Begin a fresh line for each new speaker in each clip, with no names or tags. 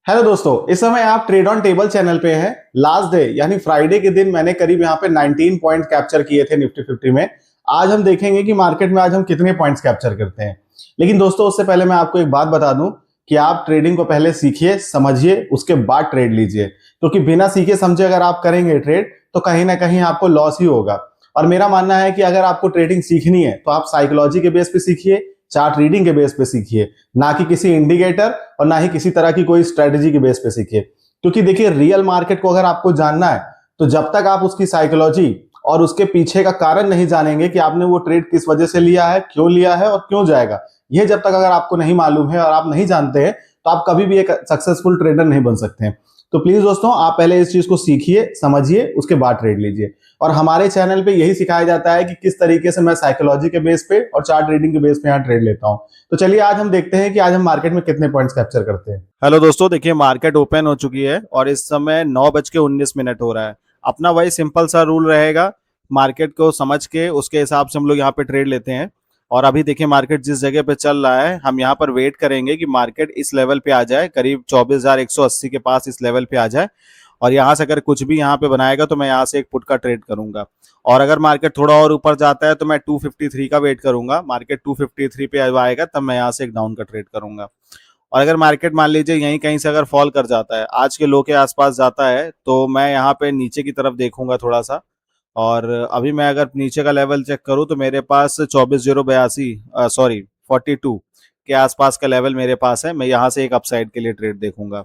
Hello दोस्तों, इस समय आप ट्रेड ऑन टेबल चैनल पे हैं। लास्ट डे यानी फ्राइडे के दिन मैंने करीब यहाँ पे 19 पॉइंट कैप्चर किए थे निफ्टी 50 में। आज हम देखेंगे कि मार्केट में आज हम कितने पॉइंट्स कैप्चर करते हैं। लेकिन दोस्तों, उससे पहले मैं आपको एक बात बता दूं कि आप ट्रेडिंग को पहले सीखिए, समझिए, उसके बाद ट्रेड लीजिए। क्योंकि बिना सीखे समझे अगर आप करेंगे ट्रेड तो कहीं ना कहीं आपको लॉस ही होगा। और मेरा मानना है कि अगर आपको ट्रेडिंग सीखनी है तो आप साइकोलॉजी के बेस पे सीखिए, चार्ट रीडिंग के बेस पे सीखिए, ना कि किसी इंडिकेटर और ना ही किसी तरह की कोई स्ट्रेटेजी के बेस पे सीखिए। क्योंकि देखिए, रियल मार्केट को अगर आपको जानना है तो जब तक आप उसकी साइकोलॉजी और उसके पीछे का कारण नहीं जानेंगे कि आपने वो ट्रेड किस वजह से लिया है, क्यों लिया है और क्यों जाएगा, ये जब तक अगर आपको नहीं मालूम है और आप नहीं जानते हैं तो आप कभी भी एक सक्सेसफुल ट्रेडर नहीं बन सकते हैं। तो प्लीज दोस्तों, आप पहले इस चीज को सीखिए, समझिए, उसके बाद ट्रेड लीजिए। और हमारे चैनल पे यही सिखाया जाता है कि किस तरीके से मैं साइकोलॉजी के बेस पे और चार्ट रीडिंग के बेस पे यहाँ ट्रेड लेता हूँ। तो चलिए आज हम देखते हैं कि आज हम मार्केट में कितने पॉइंट्स कैप्चर करते हैं।
हेलो दोस्तों, देखिए मार्केट ओपन हो चुकी है और इस समय 9:19 हो रहा है। अपना वही सिंपल सा रूल रहेगा, मार्केट को समझ के उसके हिसाब से हम लोग यहाँ पे ट्रेड लेते हैं। और अभी देखिए मार्केट जिस जगह पे चल रहा है, हम यहाँ पर वेट करेंगे कि मार्केट इस लेवल पे आ जाए, करीब 24,180 के पास इस लेवल पे आ जाए। और यहाँ से अगर कुछ भी यहाँ पे बनाएगा तो मैं यहाँ से एक पुट का ट्रेड करूंगा। और अगर मार्केट थोड़ा और ऊपर जाता है तो मैं 253 का वेट करूंगा। मार्केट 253 पे आएगा तब मैं यहाँ से एक डाउन का ट्रेड करूंगा। और अगर मार्केट मान लीजिए यहीं कहीं से अगर फॉल कर जाता है, आज के लो के आसपास जाता है, तो मैं यहाँ पे नीचे की तरफ देखूंगा थोड़ा सा। और अभी मैं अगर नीचे का लेवल चेक करूँ तो मेरे पास 24,082 सॉरी 42 के आसपास का लेवल मेरे पास है। मैं यहाँ से एक अपसाइड के लिए ट्रेड देखूंगा।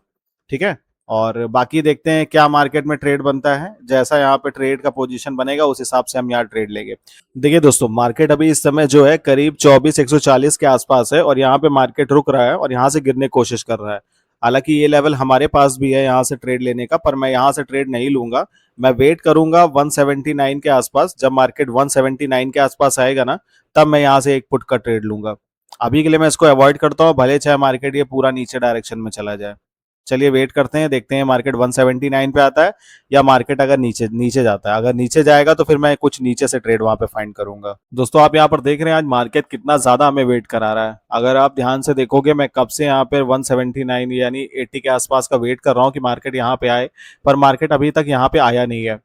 ठीक है। और बाकी देखते हैं क्या मार्केट में ट्रेड बनता है। जैसा यहाँ पे ट्रेड का पोजीशन बनेगा उस हिसाब से हम यहाँ ट्रेड लेंगे। देखिए दोस्तों, मार्केट अभी इस समय जो है करीब 24,140 के आसपास है और यहाँ पे मार्केट रुक रहा है और यहाँ से गिरने की कोशिश कर रहा है। हालांकि ये लेवल हमारे पास भी है यहाँ से ट्रेड लेने का, पर मैं यहाँ से ट्रेड नहीं लूंगा। मैं वेट करूंगा 179 के आसपास। जब मार्केट 179 के आसपास आएगा ना, तब मैं यहाँ से एक पुट का ट्रेड लूंगा। अभी के लिए मैं इसको अवॉइड करता हूँ, भले चाहे मार्केट ये पूरा नीचे डायरेक्शन में चला जाए। चलिए वेट करते हैं, देखते हैं मार्केट 179 पे आता है या मार्केट अगर नीचे नीचे जाता है। अगर नीचे जाएगा तो फिर मैं कुछ नीचे से ट्रेड वहां पे फाइंड करूंगा। दोस्तों, आप यहाँ पर देख रहे हैं आज मार्केट कितना ज्यादा हमें वेट करा रहा है। अगर आप ध्यान से देखोगे, मैं कब से यहाँ पे 179 यानी 80 के आसपास का वेट कर रहा हूँ कि मार्केट यहाँ पे आए, पर मार्केट अभी तक यहाँ पे आया नहीं है।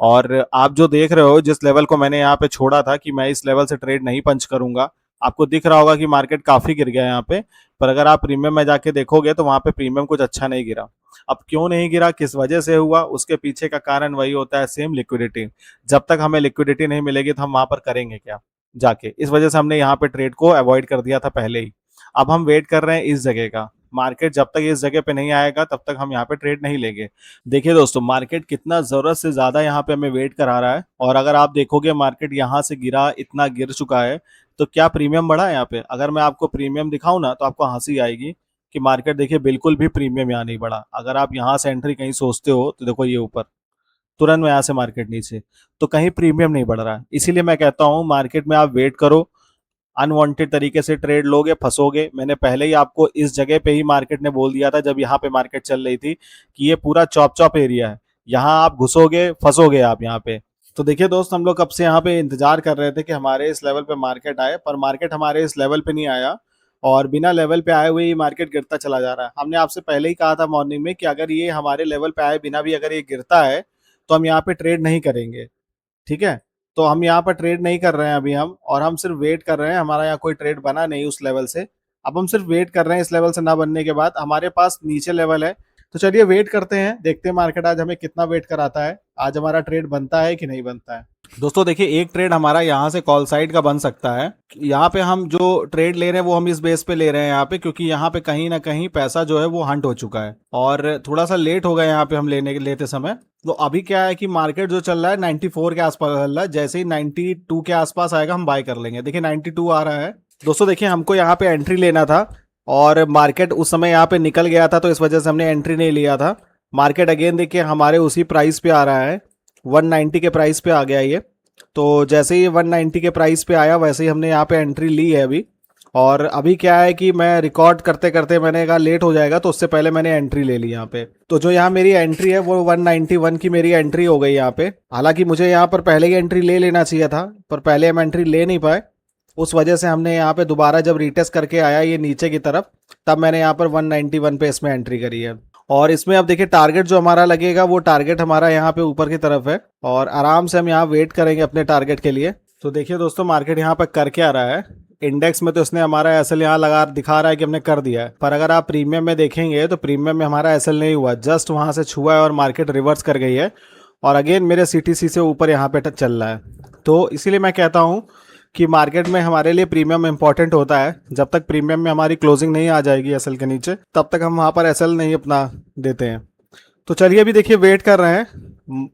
और आप जो देख रहे हो, जिस लेवल को मैंने यहाँ पे छोड़ा था कि मैं इस लेवल से ट्रेड नहीं पंच करूंगा, आपको दिख रहा होगा कि मार्केट काफी गिर गया यहाँ पे। पर अगर आप प्रीमियम में जाके देखोगे तो वहां पे प्रीमियम कुछ अच्छा नहीं गिरा। अब क्यों नहीं गिरा, किस वजह से हुआ, उसके पीछे का कारण वही होता है, सेम लिक्विडिटी। जब तक हमें लिक्विडिटी नहीं मिलेगी तो हम वहां पर करेंगे क्या जाके। इस वजह से हमने यहाँ पे ट्रेड को अवॉइड कर दिया था पहले ही। अब हम वेट कर रहे हैं इस जगह का। मार्केट जब तक इस जगह पे नहीं आएगा तब तक हम यहाँ पे ट्रेड नहीं लेंगे। देखिए दोस्तों, मार्केट कितना जरूरत से ज्यादा यहाँ पे हमें वेट करा रहा है। और अगर आप देखोगे मार्केट यहाँ से गिरा, इतना गिर चुका है, तो क्या प्रीमियम बढ़ा है यहाँ पे? अगर मैं आपको प्रीमियम दिखाऊं ना तो आपको हंसी आएगी कि मार्केट देखिए बिल्कुल भी प्रीमियम यहाँ नहीं बढ़ा। अगर आप यहाँ से एंट्री कहीं सोचते हो तो देखो ये ऊपर, तुरंत में यहाँ से मार्केट नीचे, तो कहीं प्रीमियम नहीं बढ़ रहा है। इसीलिए मैं कहता हूँ मार्केट में आप वेट करो। अनवांटेड तरीके से ट्रेड लोगे, फंसोगे। मैंने पहले ही आपको इस जगह पे ही मार्केट ने बोल दिया था, जब यहाँ पे मार्केट चल रही थी, कि ये पूरा चॉप चॉप एरिया है, यहाँ आप घुसोगे, फंसोगे आप यहाँ पे। तो देखिए दोस्त, हम लोग कब से यहाँ पे इंतजार कर रहे थे कि हमारे इस लेवल पे मार्केट आए, पर मार्केट हमारे इस लेवल पे नहीं आया। और बिना लेवल पे आए हुए ही मार्केट गिरता चला जा रहा है। हमने आपसे पहले ही कहा था मॉर्निंग में कि अगर ये हमारे लेवल पे आए बिना भी, अगर ये गिरता है तो हम यहाँ पे ट्रेड नहीं करेंगे। ठीक है। तो हम यहाँ पर ट्रेड नहीं कर रहे हैं अभी हम, और हम सिर्फ वेट कर रहे हैं। हमारा यहाँ कोई ट्रेड बना नहीं उस लेवल से। अब हम सिर्फ वेट कर रहे हैं इस लेवल से ना बनने के बाद। हमारे पास नीचे लेवल है, तो चलिए वेट करते हैं, देखते हैं मार्केट आज हमें कितना वेट कराता है, आज हमारा ट्रेड बनता है कि नहीं बनता है। दोस्तों देखिए, एक ट्रेड हमारा यहाँ से कॉल साइड का बन सकता है। यहाँ पे हम जो ट्रेड ले रहे हैं वो हम इस बेस पे ले रहे हैं यहाँ पे, क्योंकि यहाँ पे कहीं ना कहीं पैसा जो है वो हंट हो चुका है और थोड़ा सा लेट हो गया यहाँ पे हम लेते समय। तो अभी क्या है कि मार्केट जो चल रहा है 94 के आसपास चल रहा है। जैसे ही 92 के आसपास आएगा हम बाय कर लेंगे। देखिए 92 आ रहा है। दोस्तों देखिए, हमको यहाँ पे एंट्री लेना था और मार्केट उस समय यहाँ पे निकल गया था, तो इस वजह से हमने एंट्री नहीं लिया था। मार्केट अगेन देखिए हमारे उसी प्राइस पे आ रहा है, 190 के प्राइस पे आ गया ये। तो जैसे ही 190 के प्राइस पे आया वैसे ही हमने यहाँ पे एंट्री ली है अभी। और अभी क्या है कि मैं रिकॉर्ड करते करते मैंने कहा लेट हो जाएगा, तो उससे पहले मैंने एंट्री ले ली यहाँ पे। तो जो यहाँ मेरी एंट्री है वो 191 की मेरी एंट्री हो गई यहाँ पे। हालांकि मुझे यहाँ पर पहले ही एंट्री ले लेना चाहिए था, पर पहले हम एंट्री ले नहीं पाए। उस वजह से हमने यहाँ पे दोबारा जब रीटेस्ट करके आया ये नीचे की तरफ, तब मैंने यहाँ पर 191 पे इसमें एंट्री करी है। और इसमें अब देखिए टारगेट जो हमारा लगेगा वो टारगेट हमारा यहाँ पे ऊपर की तरफ है और आराम से हम यहाँ वेट करेंगे अपने टारगेट के लिए। तो देखिए दोस्तों मार्केट यहाँ पर कर क्या रहा है, इंडेक्स में तो इसने हमारा एसएल यहाँ लगा दिखा रहा है कि हमने कर दिया है, पर अगर आप प्रीमियम में देखेंगे तो प्रीमियम में हमारा एसएल नहीं हुआ, जस्ट वहाँ से छुआ है और मार्केट रिवर्स कर गई है और अगेन मेरे सीटीसी से ऊपर यहाँ पे चल रहा है। तो इसीलिए मैं कहता हूँ कि मार्केट में हमारे लिए प्रीमियम इंपॉर्टेंट होता है। जब तक प्रीमियम में हमारी क्लोजिंग नहीं आ जाएगी एसएल के नीचे तब तक हम वहाँ पर एसएल नहीं अपना देते हैं। तो चलिए अभी देखिए वेट कर रहे हैं।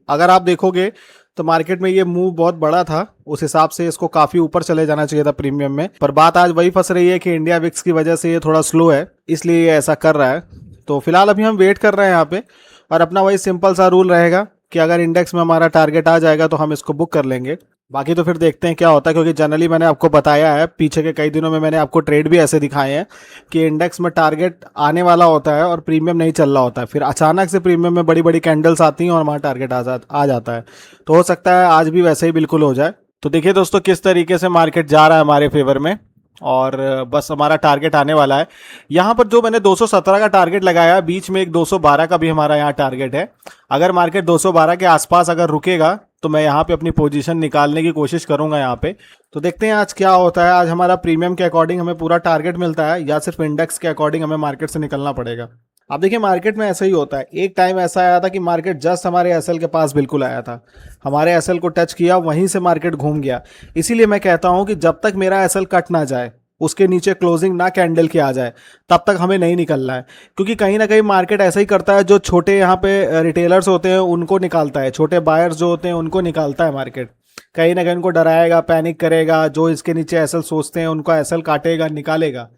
अगर आप देखोगे तो मार्केट में ये मूव बहुत बड़ा था, उस हिसाब से इसको काफी ऊपर चले जाना चाहिए था प्रीमियम में, पर बात आज वही फंस रही है कि इंडिया विक्स की वजह से ये थोड़ा स्लो है, इसलिए ये ऐसा कर रहा है। तो फिलहाल अभी हम वेट कर रहे हैं यहाँ पे और अपना वही सिंपल सा रूल रहेगा कि अगर इंडेक्स में हमारा टारगेट आ जाएगा तो हम इसको बुक कर लेंगे, बाकी तो फिर देखते हैं क्या होता है। क्योंकि जनरली मैंने आपको बताया है, पीछे के कई दिनों में मैंने आपको ट्रेड भी ऐसे दिखाए हैं कि इंडेक्स में टारगेट आने वाला होता है और प्रीमियम नहीं चल रहा होता है, फिर अचानक से प्रीमियम में बड़ी बड़ी कैंडल्स आती हैं और हमारा टारगेट आ जाता है। तो हो सकता है आज भी वैसे ही बिल्कुल हो जाए। तो देखिए दोस्तों किस तरीके से मार्केट जा रहा है हमारे फेवर में और बस हमारा टारगेट आने वाला है। यहाँ पर जो मैंने 217 का टारगेट लगाया, बीच में एक 212 का भी हमारा यहाँ टारगेट है। अगर मार्केट 212 के आसपास अगर रुकेगा तो मैं यहाँ पे अपनी पोजीशन निकालने की कोशिश करूंगा यहाँ पे। तो देखते हैं आज क्या होता है, आज हमारा प्रीमियम के अकॉर्डिंग हमें पूरा टारगेट मिलता है या सिर्फ इंडेक्स के अकॉर्डिंग हमें मार्केट से निकलना पड़ेगा। अब देखिए मार्केट में ऐसा ही होता है, एक टाइम ऐसा आया था कि मार्केट जस्ट हमारे एसएल के पास बिल्कुल आया था, हमारे एसएल को टच किया, वहीं से मार्केट घूम गया। इसीलिए मैं कहता हूं कि जब तक मेरा एसएल कट ना जाए, उसके नीचे क्लोजिंग ना कैंडल के आ जाए, तब तक हमें नहीं निकलना है। क्योंकि कहीं ना कहीं मार्केट ऐसा ही करता है, जो छोटे यहाँ पे रिटेलर्स होते हैं उनको निकालता है, छोटे बायर्स जो होते हैं उनको निकालता है मार्केट। कहीं ना कहीं उनको डराएगा, पैनिक करेगा, जो इसके नीचे एसएल सोचते हैं उनको एसएल काटेगा, निकालेगा।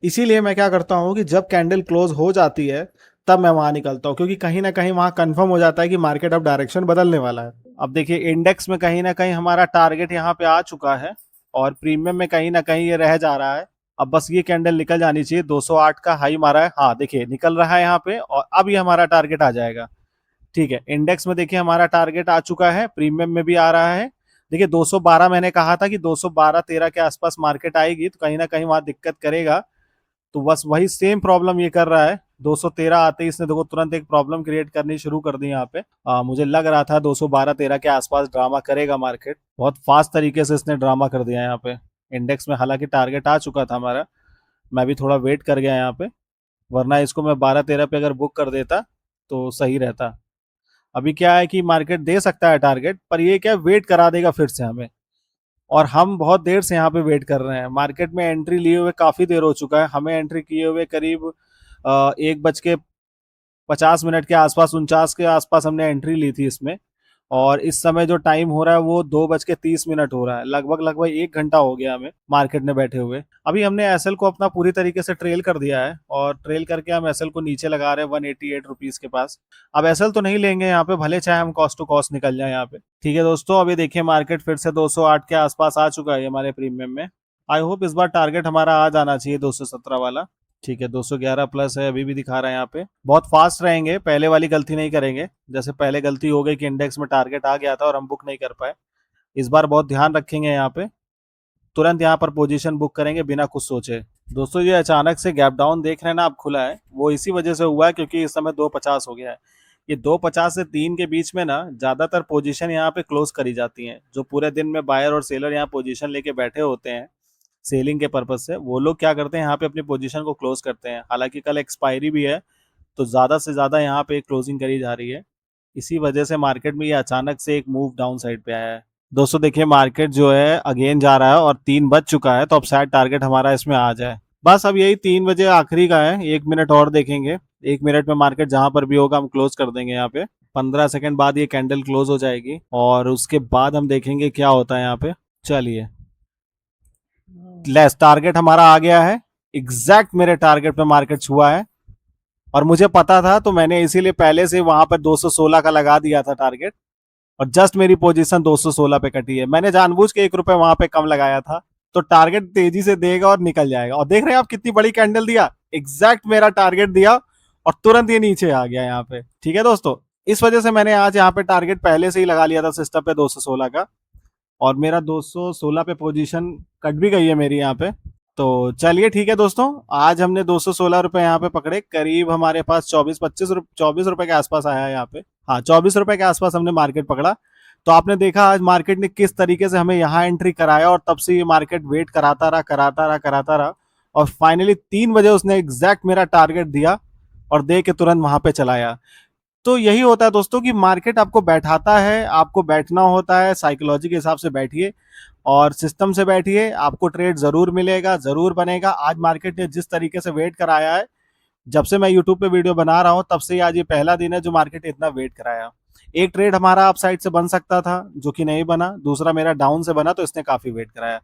इसीलिए मैं क्या करता हूँ कि जब कैंडल क्लोज हो जाती है तब मैं वहां निकलता हूँ, क्योंकि कहीं ना कहीं वहां कंफर्म हो जाता है कि मार्केट अब डायरेक्शन बदलने वाला है। अब देखिए इंडेक्स में कहीं ना कहीं हमारा टारगेट यहाँ पे आ चुका है और प्रीमियम में कहीं ना कहीं ये रह जा रहा है। अब बस ये कैंडल निकल जानी चाहिए, 208 का हाई मारा है, हाँ देखिए निकल रहा है यहाँ पे और अब ये हमारा टारगेट आ जाएगा। ठीक है, इंडेक्स में देखिए हमारा टारगेट आ चुका है, प्रीमियम में भी आ रहा है। देखिए 212 मैंने कहा था कि 212-13 के आसपास मार्केट आएगी तो कहीं ना कहीं वहां दिक्कत करेगा। तो बस वही सेम प्रॉब्लम ये कर रहा है, 213 आते ही इसने देखो तुरंत एक प्रॉब्लम क्रिएट करनी शुरू कर दी यहाँ पे। मुझे लग रहा था 212-13 के आसपास ड्रामा करेगा मार्केट, बहुत फास्ट तरीके से इसने ड्रामा कर दिया यहाँ पे। इंडेक्स में हालांकि टारगेट आ चुका था हमारा, मैं भी थोड़ा वेट कर गया यहाँ पे, वरना इसको मैं 12-13 पे अगर बुक कर देता तो सही रहता। अभी क्या है कि मार्केट दे सकता है टारगेट, पर ये क्या वेट करा देगा फिर से हमें, और हम बहुत देर से यहाँ पे वेट कर रहे हैं। मार्केट में एंट्री लिए हुए काफी देर हो चुका है, हमें एंट्री किए हुए करीब 1:50 के आसपास, 49 के आसपास हमने एंट्री ली थी इसमें, और इस समय जो टाइम हो रहा है वो 2:30 हो रहा है। लगभग लगभग 1 घंटा हो गया हमें मार्केट में बैठे हुए। अभी हमने एसएल को अपना पूरी तरीके से ट्रेल कर दिया है और ट्रेल करके हम एसएल को नीचे लगा रहे हैं 188 रुपीज के पास। अब एसएल तो नहीं लेंगे यहाँ पे, भले चाहे हम कॉस्ट टू कॉस्ट निकल जाए यहाँ पे। ठीक है दोस्तों, अभी देखिए मार्केट फिर से 208 के आसपास आ चुका है हमारे प्रीमियम में। आई होप इस बार टारगेट हमारा आ जाना चाहिए 217 वाला। ठीक है, 211 प्लस है, अभी भी दिखा रहा है यहाँ पे। बहुत फास्ट रहेंगे, पहले वाली गलती नहीं करेंगे, जैसे पहले गलती हो गई कि इंडेक्स में टारगेट आ गया था और हम बुक नहीं कर पाए। इस बार बहुत ध्यान रखेंगे यहाँ पे, तुरंत यहाँ पर पोजीशन बुक करेंगे बिना कुछ सोचे। दोस्तों ये अचानक से गैप डाउन देख रहे हैं ना आप खुला है, वो इसी वजह से हुआ है क्योंकि इस समय 250 हो गया है। ये 250 से 3 के बीच में ना ज्यादातर पोजीशन यहाँ पे क्लोज करी जाती हैं। जो पूरे दिन में बायर और सेलर यहाँ पोजीशन लेके बैठे होते हैं सेलिंग के पर्पज से, वो लोग क्या करते हैं यहाँ पे अपनी पोजीशन को क्लोज करते हैं। हालांकि कल एक्सपायरी भी है तो ज्यादा से ज्यादा यहाँ पे क्लोजिंग करी जा रही है, इसी वजह से मार्केट में ये अचानक से एक मूव डाउन साइड पे आया है। दोस्तों देखिए मार्केट जो है अगेन जा रहा है और 3 बज चुका है, तो अब शायद टारगेट हमारा इसमें आ जाए। बस अब यही 3 बजे आखिरी का है, 1 मिनट और देखेंगे, 1 मिनट में मार्केट जहां पर भी होगा हम क्लोज कर देंगे। यहाँ पे 15 सेकंड बाद ये कैंडल क्लोज हो जाएगी और उसके बाद हम देखेंगे क्या होता है यहाँ पे। चलिए लेस टारगेट हमारा आ गया है, एग्जैक्ट मेरे टारगेट पे मार्केट छुआ है और मुझे पता था तो मैंने इसीलिए पहले से वहां पर 216 का लगा दिया था टारगेट, और जस्ट मेरी पोजीशन 216 पे कटी है। मैंने जानबूझ के 1 रुपए वहां पे कम लगाया था, तो टारगेट तेजी से देगा और निकल जाएगा। और देख रहे हैं आप कितनी बड़ी कैंडल दिया, एग्जैक्ट मेरा टारगेट दिया और तुरंत ये नीचे आ गया यहाँ पे। ठीक है दोस्तों, इस वजह से मैंने आज यहाँ पे टारगेट पहले से ही लगा लिया था सिस्टम पे 216 का, और मेरा 216 पे पोजीशन कट भी गई है मेरी यहाँ पे। तो चलिए ठीक है दोस्तों, आज हमने 216 रुपए यहाँ पे पकड़े, करीब हमारे पास 24 रुपए के आसपास आया है यहाँ पे। हाँ, 24 रुपए के आसपास हमने मार्केट पकड़ा। तो आपने देखा आज मार्केट ने किस तरीके से हमें यहाँ एंट्री कराया, और तब से ये मार्केट वेट कराता रहा और फाइनली 3 बजे उसने एग्जैक्ट मेरा टारगेट दिया और दे के तुरंत वहां पे चलाया। तो यही होता है दोस्तों कि मार्केट आपको बैठाता है, आपको बैठना होता है, साइकोलॉजी के हिसाब से बैठिए और सिस्टम से बैठिए, आपको ट्रेड जरूर मिलेगा, जरूर बनेगा। आज मार्केट ने जिस तरीके से वेट कराया है, जब से मैं यूट्यूब पे वीडियो बना रहा हूँ तब से आज ये पहला दिन है जो मार्केट इतना वेट कराया। एक ट्रेड हमारा अप साइड से बन सकता था जो कि नहीं बना, दूसरा मेरा डाउन से बना, तो इसने काफी वेट कराया।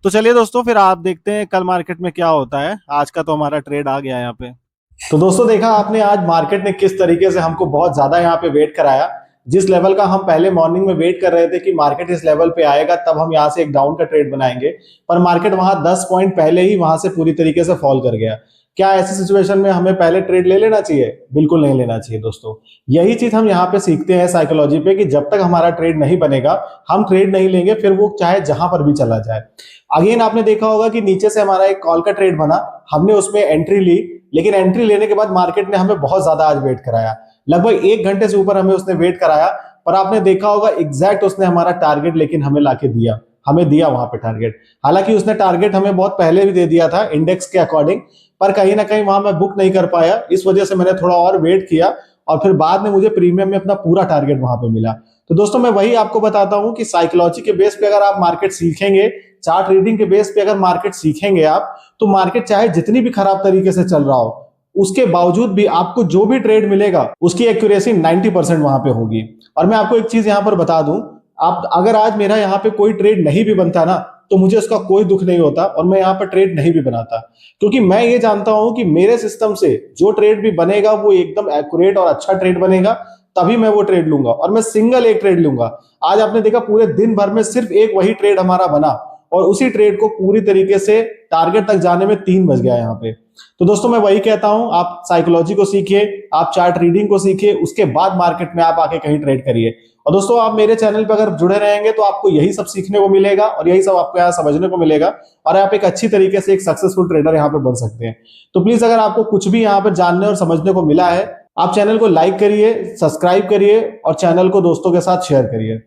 तो चलिए दोस्तों, फिर आप देखते हैं कल मार्केट में क्या होता है। आज का तो हमारा ट्रेड आ गया यहाँ पे।
तो दोस्तों देखा आपने आज मार्केट ने किस तरीके से हमको बहुत ज्यादा यहाँ पे वेट कराया। जिस लेवल का हम पहले मॉर्निंग में वेट कर रहे थे कि मार्केट इस लेवल पे आएगा तब हम यहाँ से एक डाउन का ट्रेड बनाएंगे, पर मार्केट वहां 10 पॉइंट पहले ही वहां से पूरी तरीके से फॉल कर गया। क्या ऐसी सिचुएशन में हमें पहले ट्रेड ले लेना चाहिए? बिल्कुल नहीं लेना चाहिए दोस्तों। यही चीज हम यहाँ पे सीखते हैं साइकोलॉजी पे कि जब तक हमारा ट्रेड नहीं बनेगा हम ट्रेड नहीं लेंगे, फिर वो चाहे जहां पर भी चला जाए। अगेन आपने देखा होगा कि नीचे से हमारा एक कॉल का ट्रेड बना, हमने उसमें एंट्री ली, लेकिन एंट्री लेने के बाद मार्केट ने हमें बहुत ज्यादा आज वेट कराया, लगभग 1 घंटे से ऊपर हमें उसने वेट कराया। पर आपने देखा होगा एग्जैक्ट उसने हमारा टारगेट लेकिन हमें लाके दिया, हमें दिया वहां पे टारगेट। हालांकि उसने टारगेट हमें बहुत पहले भी दे दिया था इंडेक्स के अकॉर्डिंग, पर कहीं ना कहीं वहां मैं बुक नहीं कर पाया, इस वजह से मैंने थोड़ा और वेट किया और फिर बाद में मुझे प्रीमियम में अपना पूरा टारगेट वहां पे मिला। तो दोस्तों मैं वही आपको बताता हूं कि साइकोलॉजी के बेस पे अगर आप मार्केट सीखेंगे, चार्ट रीडिंग के बेस पे अगर मार्केट सीखेंगे आप, तो मार्केट चाहे जितनी भी खराब तरीके से चल रहा हो उसके बावजूद भी आपको जो भी ट्रेड मिलेगा उसकी एक्यूरेसी 90% वहां पे होगी। और मैं आपको एक चीज यहां पर बता दूं, आप अगर आज मेरा यहाँ पे कोई ट्रेड नहीं भी बनता ना तो मुझे उसका कोई दुख नहीं होता और मैं यहाँ पर ट्रेड नहीं भी बनाता, क्योंकि मैं ये जानता हूं कि मेरे सिस्टम से जो ट्रेड भी बनेगा वो एकदम एक्यूरेट और अच्छा ट्रेड बनेगा, तभी मैं वो ट्रेड लूंगा और मैं सिंगल एक ट्रेड लूंगा। आज आपने देखा पूरे दिन भर में सिर्फ एक वही ट्रेड हमारा बना और उसी ट्रेड को पूरी तरीके से टारगेट तक जाने में 3 बज गया यहाँ पे। तो दोस्तों मैं वही कहता हूं, आप साइकोलॉजी को सीखिए, आप चार्ट रीडिंग को सीखिए, उसके बाद मार्केट में आप आके कहीं ट्रेड करिए। और दोस्तों आप मेरे चैनल पर अगर जुड़े रहेंगे तो आपको यही सब सीखने को मिलेगा और यही सब आपको यहाँ समझने को मिलेगा और आप एक अच्छी तरीके से एक सक्सेसफुल ट्रेडर यहाँ पे बन सकते हैं। तो प्लीज अगर आपको कुछ भी यहाँ पर जानने और समझने को मिला है, आप चैनल को लाइक करिए, सब्सक्राइब करिए और चैनल को दोस्तों के साथ शेयर करिए।